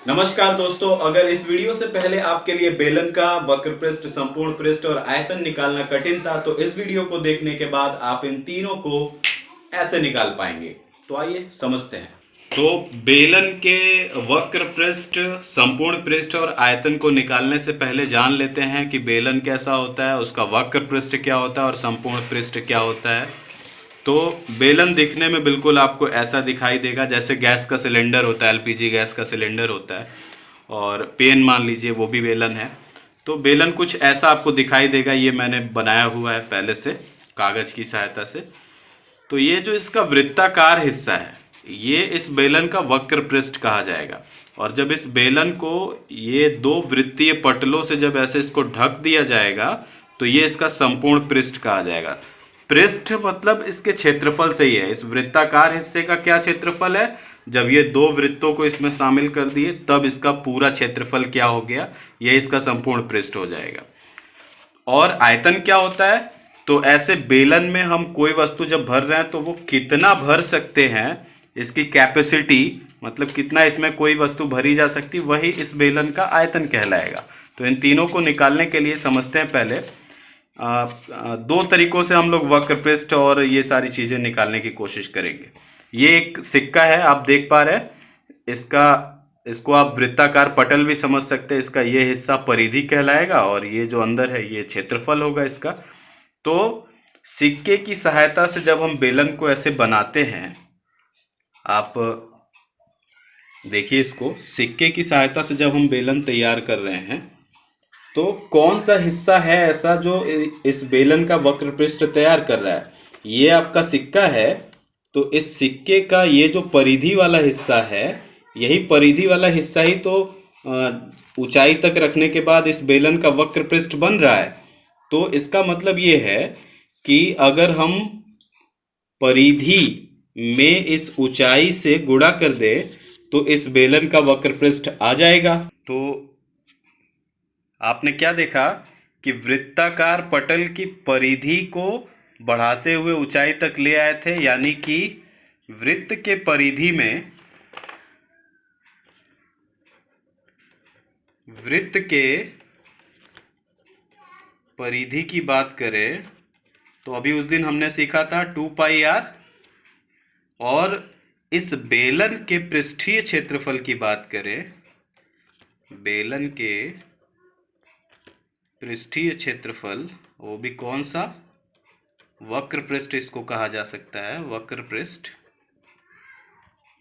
नमस्कार दोस्तों, अगर इस वीडियो से पहले आपके लिए बेलन का वक्र पृष्ठ, संपूर्ण पृष्ठ और आयतन निकालना कठिन था, तो इस वीडियो को देखने के बाद आप इन तीनों को ऐसे निकाल पाएंगे। तो आइए समझते हैं। तो बेलन के वक्र पृष्ठ, संपूर्ण पृष्ठ और आयतन को निकालने से पहले जान लेते हैं कि बेलन कैसा होता है, उसका वक्र पृष्ठ क्या होता है और संपूर्ण पृष्ठ क्या होता है। तो बेलन दिखने में बिल्कुल आपको ऐसा दिखाई देगा जैसे गैस का सिलेंडर होता है, एलपीजी गैस का सिलेंडर होता है, और पेन मान लीजिए वो भी बेलन है। तो बेलन कुछ ऐसा आपको दिखाई देगा। ये मैंने बनाया हुआ है पहले से कागज की सहायता से। तो ये जो इसका वृत्ताकार हिस्सा है, ये इस बेलन का वक्र पृष्ठ कहा जाएगा। और जब इस बेलन को ये दो वृत्तीय पटलों से जब ऐसे इसको ढक दिया जाएगा, तो ये इसका संपूर्ण पृष्ठ कहा जाएगा। पृष्ठ मतलब इसके क्षेत्रफल से ही है। इस वृत्ताकार हिस्से का क्या क्षेत्रफल है, जब ये दो वृत्तों को इसमें शामिल कर दिए तब इसका पूरा क्षेत्रफल क्या हो गया, ये इसका संपूर्ण पृष्ठ हो जाएगा। और आयतन क्या होता है, तो ऐसे बेलन में हम कोई वस्तु जब भर रहे हैं तो वो कितना भर सकते हैं, इसकी कैपेसिटी मतलब कितना इसमें कोई वस्तु भरी जा सकती, वही इस बेलन का आयतन कहलाएगा। तो इन तीनों को निकालने के लिए समझते हैं पहले दो तरीकों से हम लोग वक्र पृष्ठ और ये सारी चीजें निकालने की कोशिश करेंगे। ये एक सिक्का है, आप देख पा रहे हैं इसका, इसको आप वृत्ताकार पटल भी समझ सकते हैं। इसका ये हिस्सा परिधि कहलाएगा और ये जो अंदर है ये क्षेत्रफल होगा इसका। तो सिक्के की सहायता से जब हम बेलन को ऐसे बनाते हैं, आप देखिए इसको, सिक्के की सहायता से जब हम बेलन तैयार कर रहे हैं तो कौन सा हिस्सा है ऐसा जो इस बेलन का वक्र पृष्ठ तैयार कर रहा है। ये आपका सिक्का है, तो इस सिक्के का ये जो परिधि वाला हिस्सा है, यही परिधि वाला हिस्सा ही तो ऊंचाई तक रखने के बाद इस बेलन का वक्र पृष्ठ बन रहा है। तो इसका मतलब ये है कि अगर हम परिधि में इस ऊंचाई से गुणा कर दें तो इस बेलन का वक्र पृष्ठ आ जाएगा। तो आपने क्या देखा कि वृत्ताकार पटल की परिधि को बढ़ाते हुए ऊंचाई तक ले आए थे, यानी कि वृत्त के परिधि में, वृत्त के परिधि की बात करें तो अभी उस दिन हमने सीखा था 2πr। और इस बेलन के पृष्ठीय क्षेत्रफल की बात करें, बेलन के पृष्ठीय क्षेत्रफल, वो भी कौन सा, वक्र पृष्ठ इसको कहा जा सकता है, वक्र पृष्ठ।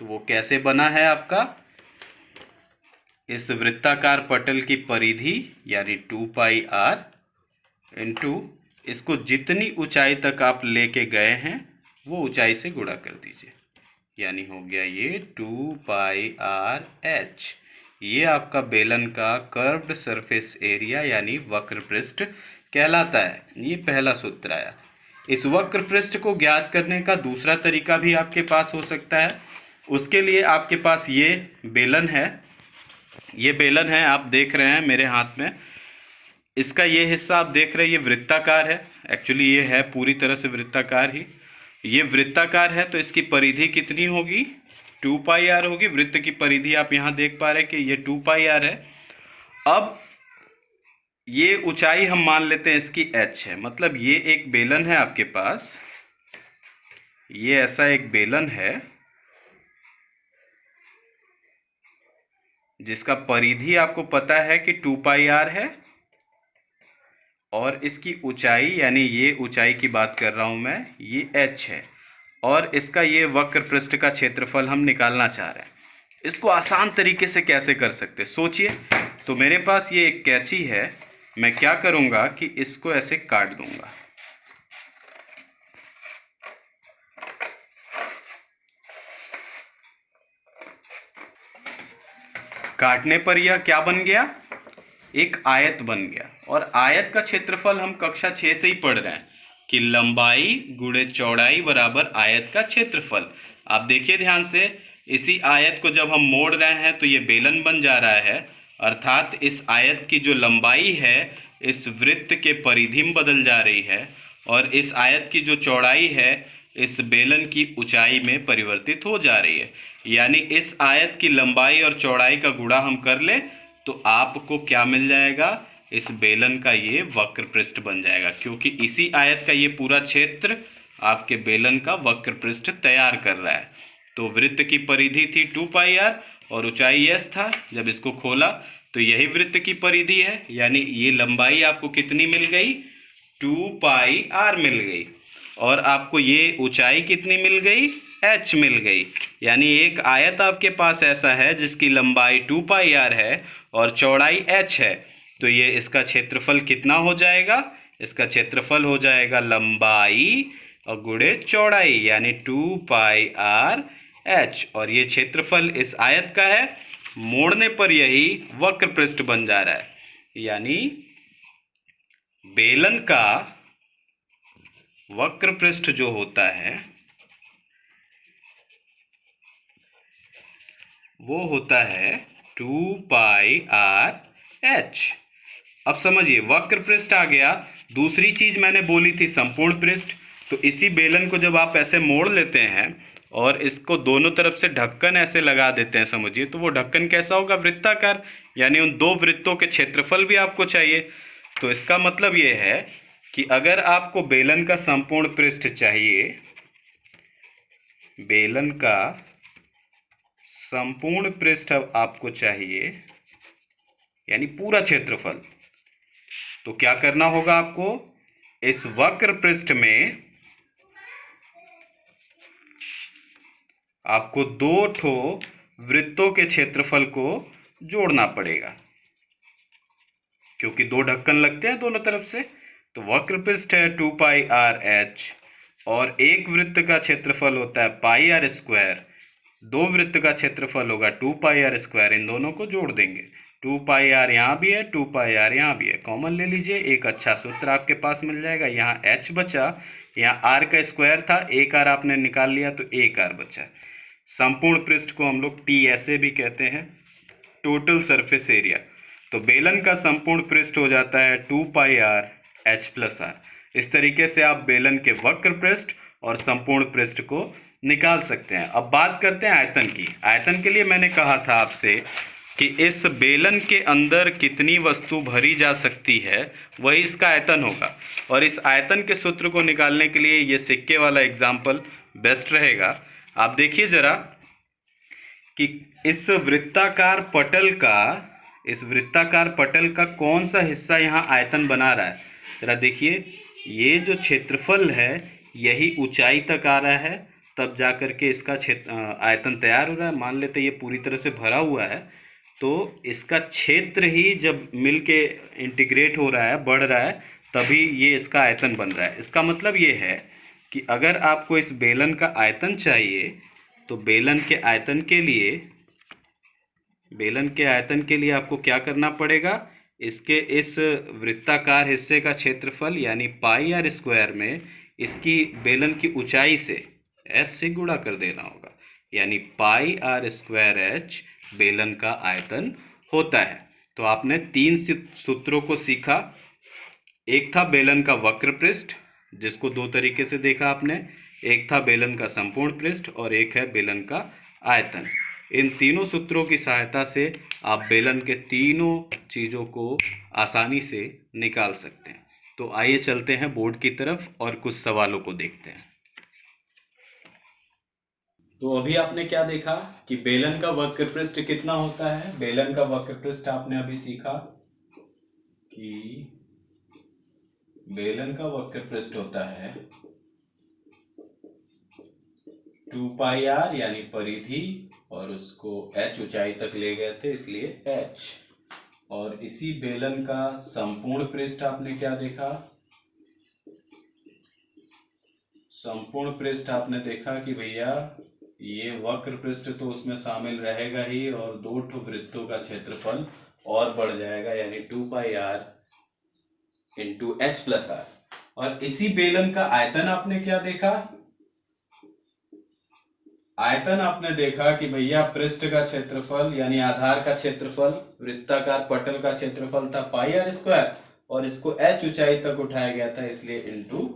तो वो कैसे बना है आपका, इस वृत्ताकार पटल की परिधि यानी 2πr इंटू इसको जितनी ऊंचाई तक आप लेके गए हैं वो ऊंचाई से गुणा कर दीजिए, यानी हो गया ये 2πr/h। ये आपका बेलन का कर्व्ड सरफेस एरिया यानी वक्र पृष्ठ कहलाता है। ये पहला सूत्र आया। इस वक्र पृष्ठ को ज्ञात करने का दूसरा तरीका भी आपके पास हो सकता है। उसके लिए आपके पास ये बेलन है, ये बेलन है, आप देख रहे हैं मेरे हाथ में। इसका ये हिस्सा आप देख रहे हैं, ये वृत्ताकार है। एक्चुअली ये है पूरी तरह से वृत्ताकार ही। ये वृत्ताकार है तो इसकी परिधि कितनी होगी, 2πr होगी। वृत्त की परिधि आप यहाँ देख पा रहे हैं कि ये 2πr है। अब ये ऊंचाई हम मान लेते हैं इसकी h है। मतलब ये एक बेलन है आपके पास, ये ऐसा एक बेलन है जिसका परिधि आपको पता है कि 2πr है, और इसकी ऊंचाई यानी ये ऊंचाई की बात कर रहा हूं मैं, ये h है। और इसका ये वक्र पृष्ठ का क्षेत्रफल हम निकालना चाह रहे हैं। इसको आसान तरीके से कैसे कर सकते हैं सोचिए। तो मेरे पास ये एक कैंची है, मैं क्या करूंगा कि इसको ऐसे काट दूंगा। काटने पर यह क्या बन गया, एक आयत बन गया। और आयत का क्षेत्रफल हम कक्षा 6 से ही पढ़ रहे हैं कि लंबाई गुणे चौड़ाई बराबर आयत का क्षेत्रफल। आप देखिए ध्यान से, इसी आयत को जब हम मोड़ रहे हैं तो ये बेलन बन जा रहा है, अर्थात इस आयत की जो लंबाई है इस वृत्त के परिधि में बदल जा रही है, और इस आयत की जो चौड़ाई है इस बेलन की ऊंचाई में परिवर्तित हो जा रही है। यानी इस आयत की लंबाई और चौड़ाई का गुणा हम कर ले तो आपको क्या मिल जाएगा, इस बेलन का ये वक्र पृष्ठ बन जाएगा, क्योंकि इसी आयत का ये पूरा क्षेत्र आपके बेलन का वक्र पृष्ठ तैयार कर रहा है। तो वृत्त की परिधि थी 2πr और ऊंचाई s था। जब इसको खोला तो यही वृत्त की परिधि है, यानी ये लंबाई आपको कितनी मिल गई, 2πr मिल गई, और आपको ये ऊंचाई कितनी मिल गई, h मिल गई। यानी एक आयत आपके पास ऐसा है जिसकी लंबाई 2πr है और चौड़ाई h है, तो ये इसका क्षेत्रफल कितना हो जाएगा, इसका क्षेत्रफल हो जाएगा लंबाई और गुणे चौड़ाई, यानी 2πr h, और ये क्षेत्रफल इस आयत का है। मोड़ने पर यही वक्र पृष्ठ बन जा रहा है, यानी बेलन का वक्र पृष्ठ जो होता है वो होता है 2πr h। अब समझिए वक्र पृष्ठ आ गया। दूसरी चीज मैंने बोली थी संपूर्ण पृष्ठ। तो इसी बेलन को जब आप ऐसे मोड़ लेते हैं और इसको दोनों तरफ से ढक्कन ऐसे लगा देते हैं, समझिए, तो वो ढक्कन कैसा होगा, वृत्ताकार, यानी उन दो वृत्तों के क्षेत्रफल भी आपको चाहिए। तो इसका मतलब ये है कि अगर आपको बेलन का संपूर्ण पृष्ठ चाहिए, बेलन का संपूर्ण पृष्ठ आपको चाहिए, यानी पूरा क्षेत्रफल, तो क्या करना होगा आपको, इस वक्र पृष्ठ में आपको दो ठो वृत्तों के क्षेत्रफल को जोड़ना पड़ेगा, क्योंकि दो ढक्कन लगते हैं दोनों तरफ से। तो वक्र पृष्ठ है 2πr h और एक वृत्त का क्षेत्रफल होता है πr², दो वृत्त का क्षेत्रफल होगा 2πr²। इन दोनों को जोड़ देंगे, 2πr यहाँ भी है, 2πr यहाँ भी है, कॉमन ले लीजिए, एक अच्छा सूत्र आपके पास मिल जाएगा। यहाँ h बचा, यहाँ r का स्क्वायर था, एक r आपने निकाल लिया तो एक r बचा। संपूर्ण पृष्ठ को हम लोग T ऐसे भी कहते हैं, टोटल सरफेस एरिया। तो बेलन का संपूर्ण पृष्ठ हो जाता है 2πr h+r। इस तरीके से आप बेलन के वक्र पृष्ठ और संपूर्ण पृष्ठ को निकाल सकते हैं। अब बात करते हैं आयतन की। आयतन के लिए मैंने कहा था आपसे कि इस बेलन के अंदर कितनी वस्तु भरी जा सकती है, वही इसका आयतन होगा। और इस आयतन के सूत्र को निकालने के लिए ये सिक्के वाला एग्जाम्पल बेस्ट रहेगा। आप देखिए जरा कि इस वृत्ताकार पटल का कौन सा हिस्सा यहाँ आयतन बना रहा है। जरा देखिए, ये जो क्षेत्रफल है यही ऊंचाई तक आ रहा है, तब जा करके इसका आयतन तैयार हो रहा है। मान लेते ये पूरी तरह से भरा हुआ है, तो इसका क्षेत्र ही जब मिलके इंटीग्रेट हो रहा है, बढ़ रहा है, तभी ये इसका आयतन बन रहा है। इसका मतलब ये है कि अगर आपको इस बेलन का आयतन चाहिए तो बेलन के आयतन के लिए आपको क्या करना पड़ेगा, इसके इस वृत्ताकार हिस्से का क्षेत्रफल यानी πr² में इसकी बेलन की ऊंचाई से s से गुणा कर देना होगा, यानी πr² h बेलन का आयतन होता है। तो आपने तीन सूत्रों को सीखा। एक था बेलन का वक्र पृष्ठ, जिसको दो तरीके से देखा आपने, एक था बेलन का संपूर्ण पृष्ठ और एक है बेलन का आयतन। इन तीनों सूत्रों की सहायता से आप बेलन के तीनों चीज़ों को आसानी से निकाल सकते हैं। तो आइए चलते हैं बोर्ड की तरफ और कुछ सवालों को देखते हैं। तो अभी आपने क्या देखा कि बेलन का वक्र पृष्ठ कितना होता है। बेलन का वक्र पृष्ठ आपने अभी सीखा कि बेलन का वक्र पृष्ठ होता है 2πr यानी परिधि, और उसको h ऊंचाई तक ले गए थे इसलिए h। और इसी बेलन का संपूर्ण पृष्ठ आपने क्या देखा, संपूर्ण पृष्ठ आपने देखा कि भैया ये वक्र पृष्ठ तो उसमें शामिल रहेगा ही, और दो ठो वृत्तों का क्षेत्रफल और बढ़ जाएगा, यानी 2πr × h+r। और इसी बेलन का आयतन आपने क्या देखा, आयतन आपने देखा कि भैया पृष्ठ का क्षेत्रफल यानी आधार का क्षेत्रफल, वृत्ताकार पटल का क्षेत्रफल था πr² और इसको h ऊंचाई तक उठाया गया था इसलिए ×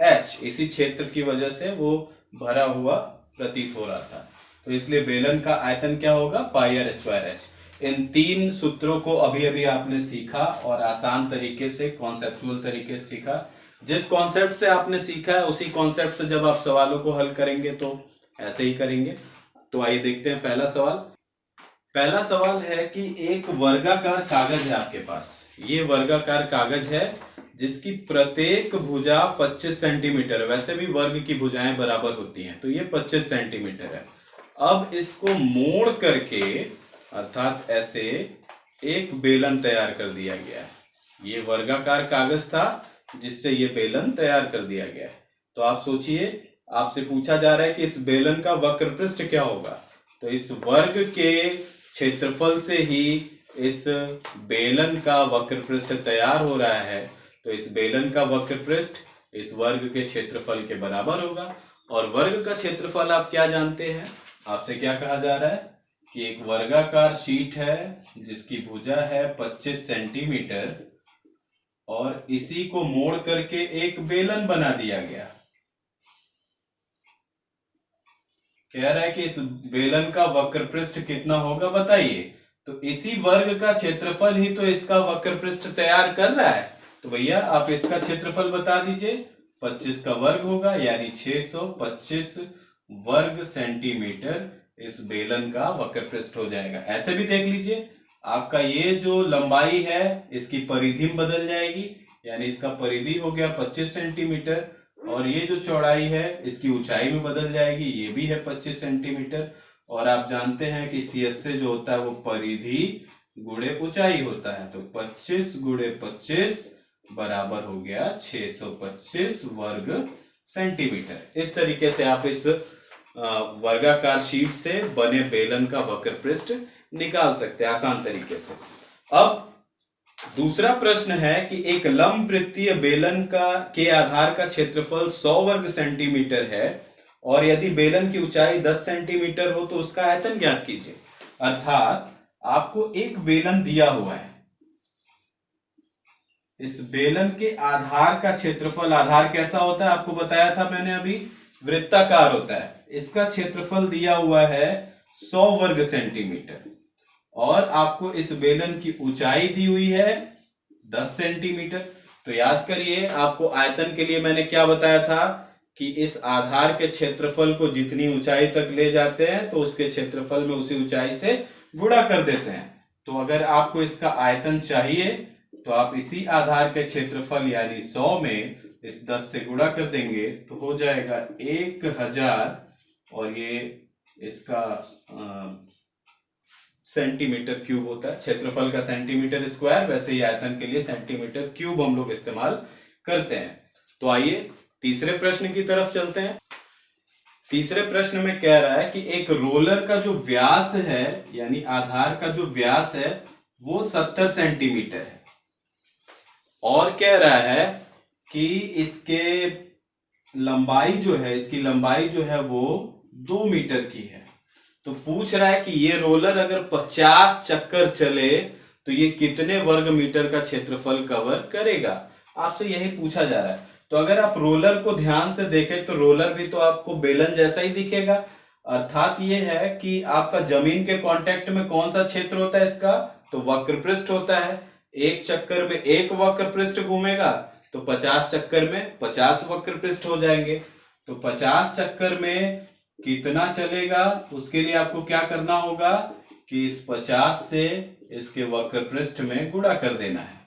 एच, इसी क्षेत्र की वजह से वो भरा हुआ प्रतीत हो रहा था। तो इसलिए बेलन का आयतन क्या होगा, पाई आर स्क्वायर एच। इन 3 सूत्रों को अभी अभी आपने सीखा और आसान तरीके से, कॉन्सेप्चुअल तरीके से सीखा। जिस कॉन्सेप्ट से आपने सीखा है उसी कॉन्सेप्ट से जब आप सवालों को हल करेंगे तो ऐसे ही करेंगे। तो आइए देखते हैं पहला सवाल। पहला सवाल है कि एक वर्गाकार कागज है आपके पास। ये वर्गाकार कागज है जिसकी प्रत्येक भुजा 25 सेंटीमीटर, वैसे भी वर्ग की भुजाएं बराबर होती हैं, तो ये 25 सेंटीमीटर है। अब इसको मोड़ करके, अर्थात ऐसे, एक बेलन तैयार कर दिया गया है। ये वर्गाकार कागज था जिससे ये बेलन तैयार कर दिया गया है। तो आप सोचिए, आपसे पूछा जा रहा है कि इस बेलन का वक्र पृष्ठ क्या होगा। तो इस वर्ग के क्षेत्रफल से ही इस बेलन का वक्र पृष्ठ तैयार हो रहा है। तो इस बेलन का वक्र पृष्ठ इस वर्ग के क्षेत्रफल के बराबर होगा। और वर्ग का क्षेत्रफल आप क्या जानते हैं, आपसे क्या कहा जा रहा है कि एक वर्गाकार शीट है जिसकी भुजा है 25 सेंटीमीटर और इसी को मोड़ करके एक बेलन बना दिया गया। कह रहा है कि इस बेलन का वक्र पृष्ठ कितना होगा बताइए। तो इसी वर्ग का क्षेत्रफल ही तो इसका वक्र पृष्ठ तैयार कर रहा है। तो भैया आप इसका क्षेत्रफल बता दीजिए। 25 का वर्ग होगा यानी 625 वर्ग सेंटीमीटर इस बेलन का वक्र पृष्ठ हो जाएगा। ऐसे भी देख लीजिए, आपका ये जो लंबाई है इसकी परिधि में बदल जाएगी, यानी इसका परिधि हो गया 25 सेंटीमीटर और ये जो चौड़ाई है इसकी ऊंचाई में बदल जाएगी, ये भी है 25 सेंटीमीटर। और आप जानते हैं कि CSA जो होता है वो परिधि गुणे ऊंचाई होता है। तो 25 गुणे 25 बराबर हो गया 625 वर्ग सेंटीमीटर। इस तरीके से आप इस वर्गाकार शीट से बने बेलन का वक्र पृष्ठ निकाल सकते हैं आसान तरीके से। अब दूसरा प्रश्न है कि एक लंबवृत्तीय बेलन के आधार का क्षेत्रफल 100 वर्ग सेंटीमीटर है और यदि बेलन की ऊंचाई 10 सेंटीमीटर हो तो उसका आयतन ज्ञात कीजिए। अर्थात आपको एक बेलन दिया हुआ है, इस बेलन के आधार का क्षेत्रफल, आधार कैसा होता है आपको बताया था मैंने अभी, वृत्ताकार होता है। इसका क्षेत्रफल दिया हुआ है 100 वर्ग सेंटीमीटर और आपको इस बेलन की ऊंचाई दी हुई है 10 सेंटीमीटर। तो याद करिए, आपको आयतन के लिए मैंने क्या बताया था कि इस आधार के क्षेत्रफल को जितनी ऊंचाई तक ले जाते हैं तो उसके क्षेत्रफल में उसी ऊंचाई से गुणा कर देते हैं। तो अगर आपको इसका आयतन चाहिए तो आप इसी आधार के क्षेत्रफल यानी 100 में इस 10 से गुणा कर देंगे तो हो जाएगा 1000 और ये इसका सेंटीमीटर क्यूब होता है। क्षेत्रफल का सेंटीमीटर स्क्वायर, वैसे ही आयतन के लिए सेंटीमीटर क्यूब हम लोग इस्तेमाल करते हैं। तो आइए तीसरे प्रश्न की तरफ चलते हैं। तीसरे प्रश्न में कह रहा है कि एक रोलर का जो व्यास है यानी आधार का जो व्यास है वो 70 सेंटीमीटर है और कह रहा है कि इसके लंबाई जो है, इसकी लंबाई जो है वो 2 मीटर की है। तो पूछ रहा है कि ये रोलर अगर 50 चक्कर चले तो ये कितने वर्ग मीटर का क्षेत्रफल कवर करेगा, आपसे यही पूछा जा रहा है। तो अगर आप रोलर को ध्यान से देखें तो रोलर भी तो आपको बेलन जैसा ही दिखेगा। अर्थात ये है कि आपका जमीन के कांटेक्ट में कौन सा क्षेत्र होता है इसका, तो वक्र पृष्ठ होता है। एक चक्कर में एक वक्र पृष्ठ घूमेगा तो 50 चक्कर में 50 वक्र पृष्ठ हो जाएंगे। तो 50 चक्कर में कितना चलेगा, उसके लिए आपको क्या करना होगा कि इस 50 से इसके वक्र पृष्ठ में गुणा कर देना है।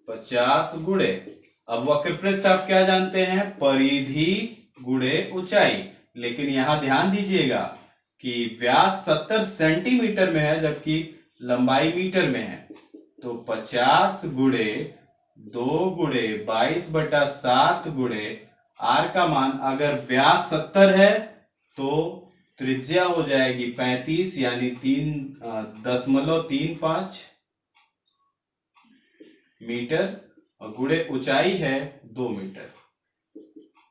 50 गुणे, अब वक्र पृष्ठ आप क्या जानते हैं, परिधि गुणे ऊंचाई। लेकिन यहां ध्यान दीजिएगा कि व्यास 70 सेंटीमीटर में है जबकि लंबाई मीटर में है। तो 50 गुणे 2 गुणे 22/7 गुणे आर का मान, अगर व्यास 70 है तो त्रिज्या हो जाएगी 35 यानी 3.35 मीटर और गुणे ऊंचाई है 2 मीटर।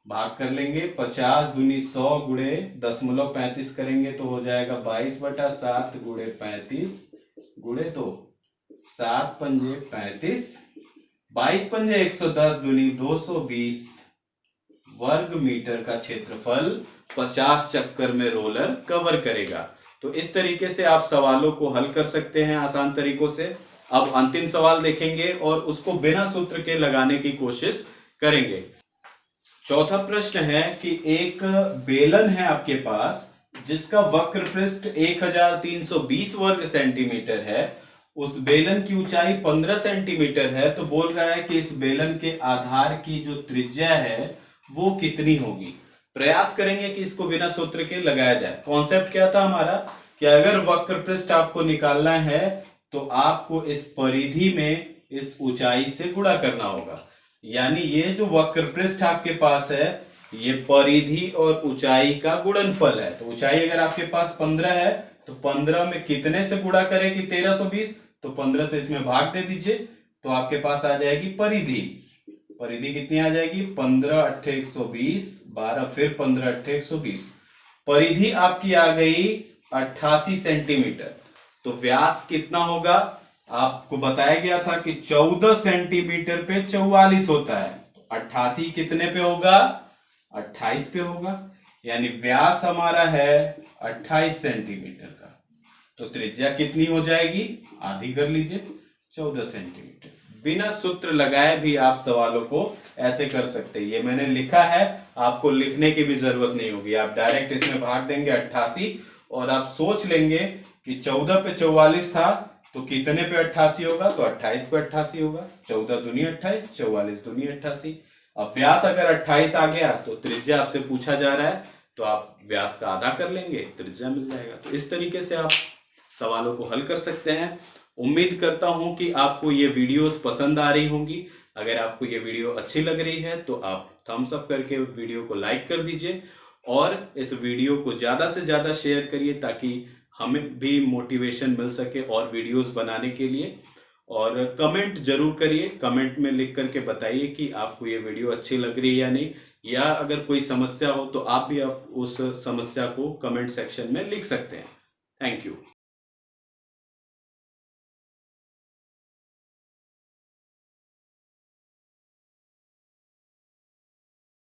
भाग कर लेंगे, 50 दूनी 100 गुणे 0.35 करेंगे तो हो जाएगा 22/7 गुणे 35 गुणे 2, 7 पंजे 35 22 पंजे 110 दूनी 220 वर्ग मीटर का क्षेत्रफल 50 चक्कर में रोलर कवर करेगा। तो इस तरीके से आप सवालों को हल कर सकते हैं आसान तरीकों से। अब अंतिम सवाल देखेंगे और उसको बिना सूत्र के लगाने की कोशिश करेंगे। चौथा प्रश्न है कि एक बेलन है आपके पास जिसका वक्र पृष्ठ 1320 वर्ग सेंटीमीटर है। उस बेलन की ऊंचाई 15 सेंटीमीटर है। तो बोल रहा है कि इस बेलन के आधार की जो त्रिज्या है वो कितनी होगी। प्रयास करेंगे कि इसको बिना सूत्र के लगाया जाए। कॉन्सेप्ट क्या था हमारा कि अगर वक्र पृष्ठ आपको निकालना है तो आपको इस परिधि में इस ऊंचाई से गुणा करना होगा। यानी ये जो वक्र पृष्ठ आपके पास है ये परिधि और ऊंचाई का गुणनफल है। तो ऊंचाई अगर आपके पास 15 है तो 15 में कितने से गुणा करेगी 1320, तो 15 से इसमें भाग दे दीजिए तो आपके पास आ जाएगी परिधि। परिधि कितनी आ जाएगी 15 अट्ठे 120 12 फिर 15 अट्ठे 120। परिधि आपकी आ गई 88 सेंटीमीटर। तो व्यास कितना होगा आपको बताया गया था कि 14 सेंटीमीटर पे 44 होता है। तो 88 कितने पे होगा 28 पे होगा। यानी व्यास हमारा है 28 सेंटीमीटर का। तो त्रिज्या कितनी हो जाएगी आधी कर लीजिए 14 सेंटीमीटर। बिना सूत्र लगाए भी आप सवालों को ऐसे कर सकते हैं। ये मैंने लिखा है, आपको लिखने की भी जरूरत नहीं होगी। आप डायरेक्ट इसमें भाग देंगे 88 और आप सोच लेंगे कि 14 पे 44 था तो कितने पे 88 होगा, तो 28 पे 88 होगा। 14 दूनी 28, 44 दूनी 88। अब व्यास अगर 28 आ गया तो त्रिज्या आपसे पूछा जा रहा है तो आप व्यास का आधा कर लेंगे, त्रिज्या मिल जाएगा। तो इस तरीके से आप सवालों को हल कर सकते हैं। उम्मीद करता हूं कि आपको ये वीडियोस पसंद आ रही होंगी। अगर आपको ये वीडियो अच्छी लग रही है तो आप थम्स अप करके वीडियो को लाइक कर दीजिए और इस वीडियो को ज्यादा से ज्यादा शेयर करिए ताकि हमें भी मोटिवेशन मिल सके और वीडियोस बनाने के लिए। और कमेंट जरूर करिए, कमेंट में लिख करके बताइए कि आपको ये वीडियो अच्छी लग रही है या नहीं, या अगर कोई समस्या हो तो आप भी उस समस्या को कमेंट सेक्शन में लिख सकते हैं। Thank you.